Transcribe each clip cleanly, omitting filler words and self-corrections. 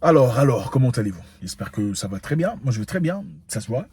Alors, comment allez-vous? J'espère que ça va très bien. Moi, je vais très bien, ça se voit.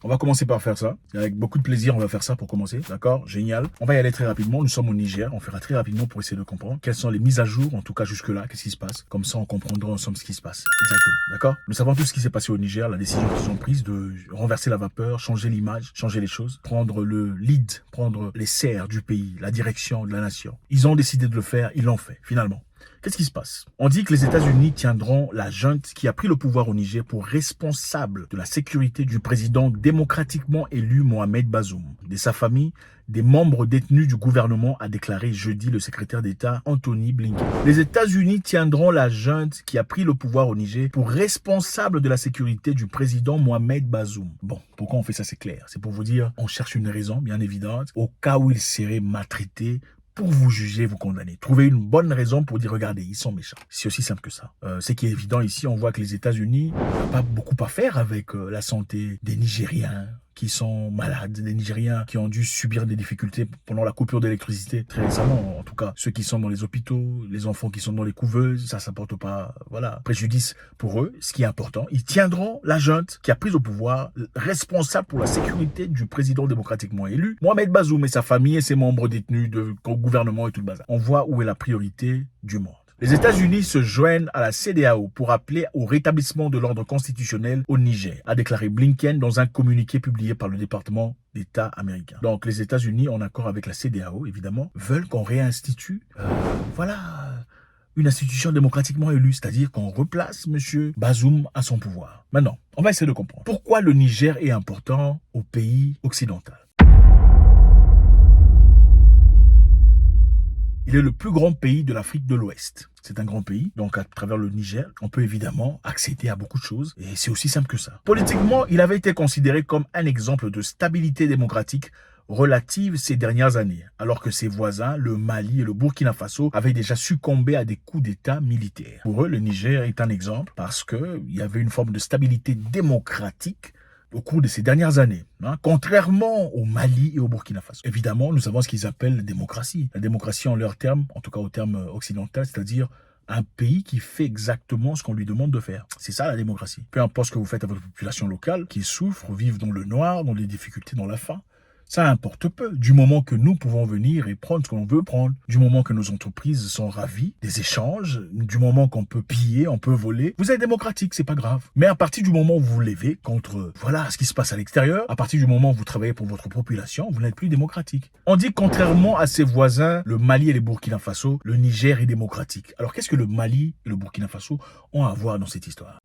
On va commencer par faire ça. Avec beaucoup de plaisir, on va faire ça pour commencer. D'accord? Génial. On va y aller très rapidement. Nous sommes au Niger. On fera très rapidement pour essayer de comprendre quelles sont les mises à jour, en tout cas jusque-là. Qu'est-ce qui se passe? Comme ça, on comprendra ensemble ce qui se passe. Exactement. D'accord? Nous savons tout ce qui s'est passé au Niger, la décision qu'ils ont prise de renverser la vapeur, changer l'image, changer les choses, prendre le lead, prendre les serres du pays, la direction de la nation. Ils ont décidé de le faire. Ils l'ont fait, finalement. Qu'est-ce qui se passe? On dit que les États-Unis tiendront la junte qui a pris le pouvoir au Niger pour responsable de la sécurité du président démocratiquement élu Mohamed Bazoum, de sa famille, des membres détenus du gouvernement, a déclaré jeudi le secrétaire d'État Anthony Blinken. Les États-Unis tiendront la junte qui a pris le pouvoir au Niger pour responsable de la sécurité du président Mohamed Bazoum. Bon, pourquoi on fait ça, c'est clair. C'est pour vous dire, on cherche une raison bien évidente, au cas où il serait maltraité, pour vous juger, vous condamner. Trouvez une bonne raison pour dire, regardez, ils sont méchants. C'est aussi simple que ça. Ce qui est évident ici, on voit que les États-Unis n'ont pas beaucoup à faire avec la santé des Nigériens qui sont malades, des Nigériens qui ont dû subir des difficultés pendant la coupure d'électricité très récemment. En tout cas, ceux qui sont dans les hôpitaux, les enfants qui sont dans les couveuses, ça ne porte pas préjudice pour eux. Ce qui est important, ils tiendront la junte qui a pris au pouvoir, responsable pour la sécurité du président démocratiquement élu, Mohamed Bazoum et sa famille et ses membres détenus de gouvernement et tout le bazar. On voit où est la priorité du monde. Les États-Unis se joignent à la CEDEAO pour appeler au rétablissement de l'ordre constitutionnel au Niger, a déclaré Blinken dans un communiqué publié par le département d'État américain. Donc les États-Unis, en accord avec la CEDEAO, évidemment, veulent qu'on réinstitue, une institution démocratiquement élue, c'est-à-dire qu'on replace M. Bazoum à son pouvoir. Maintenant, on va essayer de comprendre pourquoi le Niger est important au pays occidental. Il est le plus grand pays de l'Afrique de l'Ouest. C'est un grand pays, donc à travers le Niger, on peut évidemment accéder à beaucoup de choses, et c'est aussi simple que ça. Politiquement, il avait été considéré comme un exemple de stabilité démocratique relative ces dernières années, alors que ses voisins, le Mali et le Burkina Faso, avaient déjà succombé à des coups d'État militaires. Pour eux, le Niger est un exemple parce qu'il y avait une forme de stabilité démocratique au cours de ces dernières années, contrairement au Mali et au Burkina Faso. Évidemment, nous savons ce qu'ils appellent la démocratie. La démocratie en leur terme, en tout cas au terme occidental, c'est-à-dire un pays qui fait exactement ce qu'on lui demande de faire. C'est ça la démocratie. Peu importe ce que vous faites à votre population locale, qui souffre, vivent dans le noir, dans les difficultés, dans la faim, ça importe peu, du moment que nous pouvons venir et prendre ce qu'on veut prendre, du moment que nos entreprises sont ravies des échanges, du moment qu'on peut piller, on peut voler. Vous êtes démocratique, c'est pas grave. Mais à partir du moment où vous vous levez contre ce qui se passe à l'extérieur, à partir du moment où vous travaillez pour votre population, vous n'êtes plus démocratique. On dit contrairement à ses voisins, le Mali et le Burkina Faso, le Niger est démocratique. Alors qu'est-ce que le Mali et le Burkina Faso ont à voir dans cette histoire ?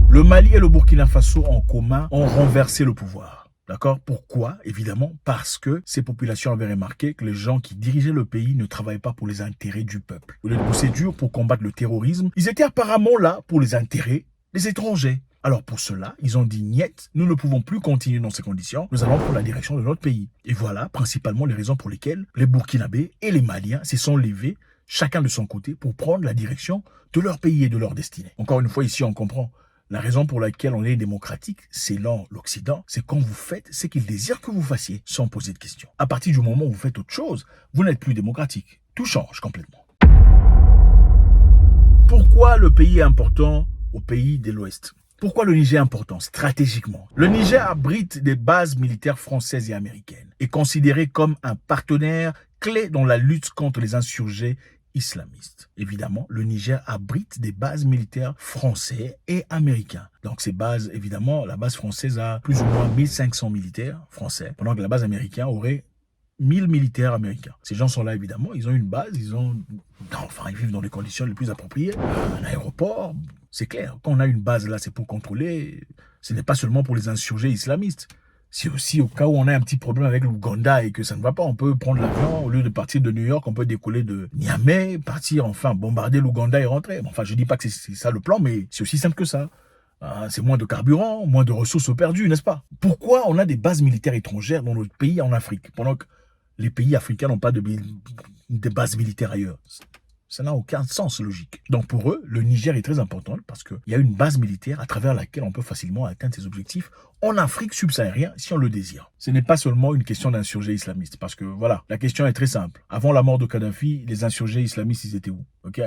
Le Mali et le Burkina Faso en commun ont renversé le pouvoir. D'accord? Pourquoi? Évidemment, parce que ces populations avaient remarqué que les gens qui dirigeaient le pays ne travaillaient pas pour les intérêts du peuple. Au lieu de pousser dur pour combattre le terrorisme, ils étaient apparemment là pour les intérêts des étrangers. Alors pour cela, ils ont dit « Niet, nous ne pouvons plus continuer dans ces conditions, nous allons prendre la direction de notre pays ». Et voilà principalement les raisons pour lesquelles les Burkinabés et les Maliens se sont levés, chacun de son côté, pour prendre la direction de leur pays et de leur destinée. Encore une fois, ici on comprend. La raison pour laquelle on est démocratique, selon l'Occident, c'est quand vous faites ce qu'il désire que vous fassiez, sans poser de questions. À partir du moment où vous faites autre chose, vous n'êtes plus démocratique. Tout change complètement. Pourquoi le pays est important au pays de l'Ouest? Pourquoi le Niger est important stratégiquement? Le Niger abrite des bases militaires françaises et américaines, est considéré comme un partenaire clé dans la lutte contre les insurgés islamistes. Évidemment, le Niger abrite des bases militaires français et américains. Donc ces bases, évidemment, la base française a plus ou moins 1500 militaires français, pendant que la base américaine aurait 1000 militaires américains. Ces gens sont là, évidemment, ils ont une base, ils vivent dans les conditions les plus appropriées. Un aéroport, c'est clair. Quand on a une base là, c'est pour contrôler, ce n'est pas seulement pour les insurgés islamistes. C'est aussi au cas où on a un petit problème avec l'Ouganda et que ça ne va pas, on peut prendre l'avion, au lieu de partir de New York, on peut décoller de Niamey, partir, bombarder l'Ouganda et rentrer. Je dis pas que c'est ça le plan, mais c'est aussi simple que ça. C'est moins de carburant, moins de ressources perdues, n'est-ce pas? Pourquoi on a des bases militaires étrangères dans notre pays en Afrique, pendant que les pays africains n'ont pas de bases militaires ailleurs? Ça n'a aucun sens logique. Donc pour eux, le Niger est très important parce qu'il y a une base militaire à travers laquelle on peut facilement atteindre ses objectifs en Afrique subsaharienne si on le désire. Ce n'est pas seulement une question d'insurgés islamistes parce que voilà, la question est très simple. Avant la mort de Kadhafi, les insurgés islamistes, ils étaient où?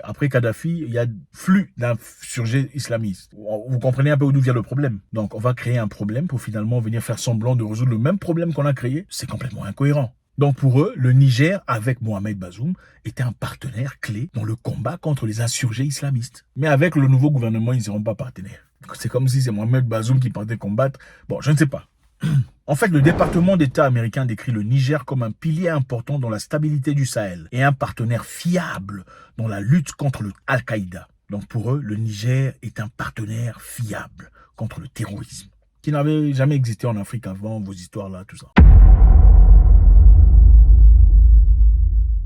Après Kadhafi, il y a flux d'insurgés islamistes. Vous comprenez un peu d'où vient le problème. Donc on va créer un problème pour finalement venir faire semblant de résoudre le même problème qu'on a créé. C'est complètement incohérent. Donc pour eux, le Niger, avec Mohamed Bazoum, était un partenaire clé dans le combat contre les insurgés islamistes. Mais avec le nouveau gouvernement, ils ne seront pas partenaires. C'est comme si c'est Mohamed Bazoum qui partait combattre. Bon, je ne sais pas. En fait, le département d'État américain décrit le Niger comme un pilier important dans la stabilité du Sahel et un partenaire fiable dans la lutte contre le Al-Qaïda. Donc pour eux, le Niger est un partenaire fiable contre le terrorisme, qui n'avait jamais existé en Afrique avant, vos histoires-là, tout ça.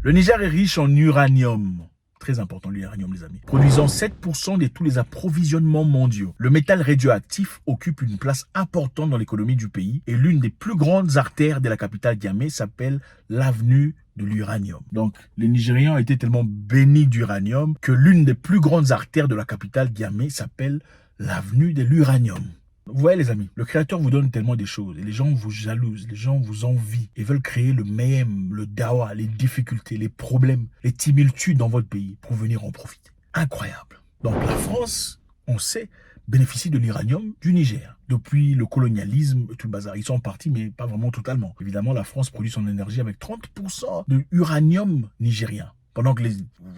Le Niger est riche en uranium. Très important l'uranium, les amis. Produisant 7% de tous les approvisionnements mondiaux. Le métal radioactif occupe une place importante dans l'économie du pays et l'une des plus grandes artères de la capitale Niamey s'appelle l'avenue de l'uranium. Donc, les Nigérians ont été tellement bénis d'uranium que l'une des plus grandes artères de la capitale Niamey s'appelle l'avenue de l'uranium. Vous voyez les amis, le Créateur vous donne tellement des choses et les gens vous jalousent, les gens vous envient et veulent créer le même, le dawa, les difficultés, les problèmes, les tumultudes dans votre pays pour venir en profiter. Incroyable. Donc la France, on sait, bénéficie de l'uranium du Niger. Depuis le colonialisme, tout le bazar, ils sont partis mais pas vraiment totalement. Évidemment, la France produit son énergie avec 30% de uranium nigérien. Pendant que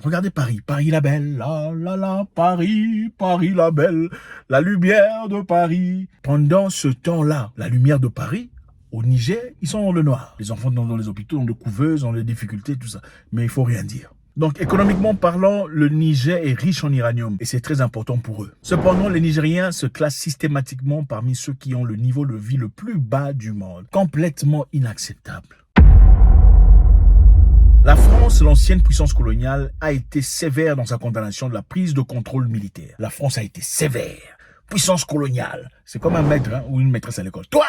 regardez Paris, Paris la belle, Paris, Paris la belle, la lumière de Paris. Pendant ce temps-là, la lumière de Paris, au Niger, ils sont dans le noir. Les enfants dans les hôpitaux, dans les couveuses, dans les difficultés, tout ça. Mais il faut rien dire. Donc, économiquement parlant, le Niger est riche en uranium et c'est très important pour eux. Cependant, les Nigériens se classent systématiquement parmi ceux qui ont le niveau de vie le plus bas du monde. Complètement inacceptable. La France, l'ancienne puissance coloniale, a été sévère dans sa condamnation de la prise de contrôle militaire. La France a été sévère. Puissance coloniale. C'est comme un maître ou une maîtresse à l'école. Toi,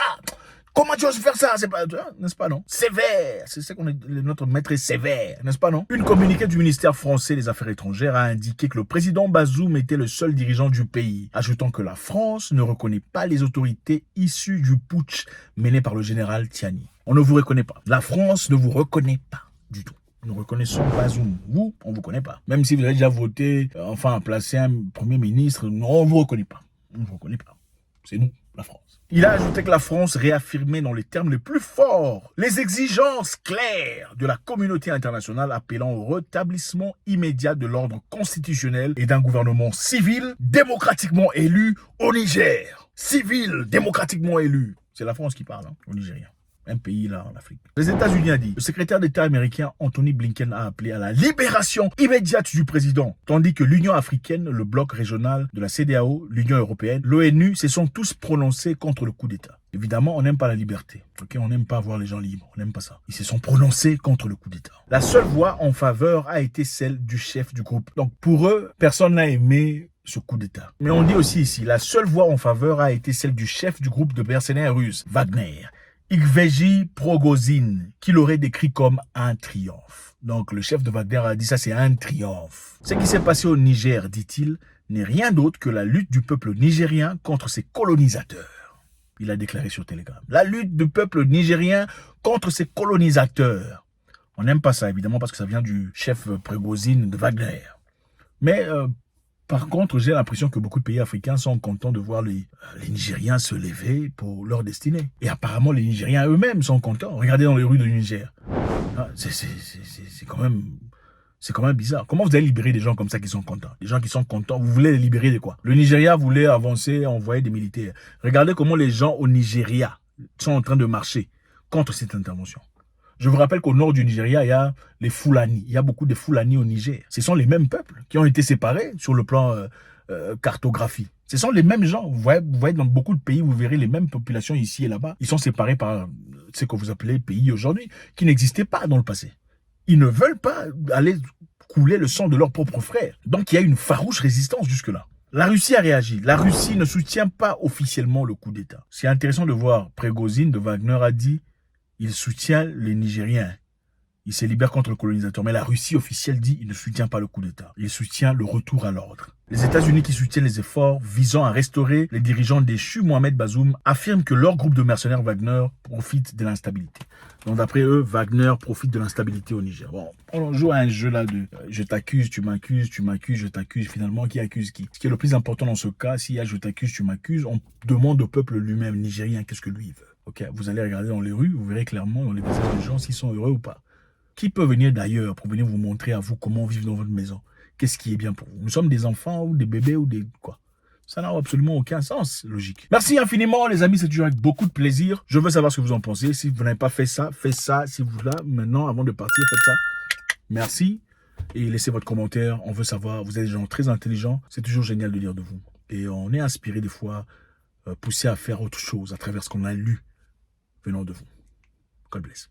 comment tu oses faire ça? C'est pas, n'est-ce pas, non? Sévère. C'est ça qu'on est, notre maître est sévère, n'est-ce pas, non? Une communiqué du ministère français des Affaires étrangères a indiqué que le président Bazoum était le seul dirigeant du pays, ajoutant que la France ne reconnaît pas les autorités issues du putsch mené par le général Tiani. On ne vous reconnaît pas. La France ne vous reconnaît pas du tout. Nous reconnaissons Bazoum. Vous, on ne vous connaît pas. Même si vous avez déjà voté, enfin, placé un premier ministre, non, on ne vous reconnaît pas. On ne vous reconnaît pas. C'est nous, la France. Il a ajouté que la France réaffirmait dans les termes les plus forts les exigences claires de la communauté internationale appelant au rétablissement immédiat de l'ordre constitutionnel et d'un gouvernement civil démocratiquement élu au Niger. Civil démocratiquement élu. C'est la France qui parle, au Nigeria. Un pays là en Afrique. Les États-Unis a dit, le secrétaire d'État américain Anthony Blinken a appelé à la libération immédiate du président, tandis que l'Union africaine, le bloc régional de la CEDEAO, l'Union européenne, l'ONU se sont tous prononcés contre le coup d'État. Évidemment, on n'aime pas la liberté. On n'aime pas voir les gens libres. On n'aime pas ça. Ils se sont prononcés contre le coup d'État. La seule voix en faveur a été celle du chef du groupe. Donc pour eux, personne n'a aimé ce coup d'État. Mais on dit aussi ici, la seule voix en faveur a été celle du chef du groupe de mercenaires russes, Wagner. Yevgeny Prigozhin, qui l'aurait décrit comme un triomphe. Donc le chef de Wagner a dit ça, c'est un triomphe. Ce qui s'est passé au Niger, dit-il, n'est rien d'autre que la lutte du peuple nigérien contre ses colonisateurs. Il a déclaré sur Telegram. La lutte du peuple nigérien contre ses colonisateurs. On n'aime pas ça, évidemment, parce que ça vient du chef Prigozhin de Wagner. Mais par contre, j'ai l'impression que beaucoup de pays africains sont contents de voir les Nigériens se lever pour leur destinée. Et apparemment, les Nigériens eux-mêmes sont contents. Regardez dans les rues du Niger. C'est quand même bizarre. Comment vous allez libérer des gens comme ça qui sont contents? Des gens qui sont contents, vous voulez les libérer de quoi? Le Nigeria voulait avancer, envoyer des militaires. Regardez comment les gens au Nigeria sont en train de marcher contre cette intervention. Je vous rappelle qu'au nord du Nigeria, il y a les Fulani. Il y a beaucoup de Fulani au Niger. Ce sont les mêmes peuples qui ont été séparés sur le plan cartographie. Ce sont les mêmes gens. Vous voyez dans beaucoup de pays, vous verrez les mêmes populations ici et là-bas. Ils sont séparés par ce que vous appelez pays aujourd'hui, qui n'existaient pas dans le passé. Ils ne veulent pas aller couler le sang de leurs propres frères. Donc il y a une farouche résistance jusque-là. La Russie a réagi. La Russie ne soutient pas officiellement le coup d'État. C'est intéressant de voir, Prigozhin de Wagner a dit il soutient les Nigériens, Il se libère contre le colonisateur. Mais la Russie officielle dit qu'il ne soutient pas le coup d'État. Il soutient le retour à l'ordre. Les États-Unis qui soutiennent les efforts visant à restaurer les dirigeants déchus Mohamed Bazoum affirment que leur groupe de mercenaires Wagner profite de l'instabilité. Donc d'après eux, Wagner profite de l'instabilité au Niger. Bon, on joue à un jeu là de je t'accuse, tu m'accuses, je t'accuse. Finalement, qui accuse qui? Ce qui est le plus important dans ce cas, s'il y a je t'accuse, tu m'accuses, on demande au peuple lui-même nigérien qu'est-ce que lui il veut. Ok, vous allez regarder dans les rues, vous verrez clairement dans les visages des gens s'ils sont heureux ou pas. Qui peut venir d'ailleurs pour venir vous montrer à vous comment vivre dans votre maison? Qu'est-ce qui est bien pour vous? Nous sommes des enfants ou des bébés ou des quoi? Ça n'a absolument aucun sens logique. Merci infiniment les amis, c'est toujours avec beaucoup de plaisir. Je veux savoir ce que vous en pensez. Si vous n'avez pas fait ça, faites ça. Si vous là, maintenant, avant de partir, faites ça. Merci. Et laissez votre commentaire. On veut savoir. Vous êtes des gens très intelligents. C'est toujours génial de lire de vous. Et on est inspiré des fois, poussé à faire autre chose à travers ce qu'on a lu venant de vous. God bless.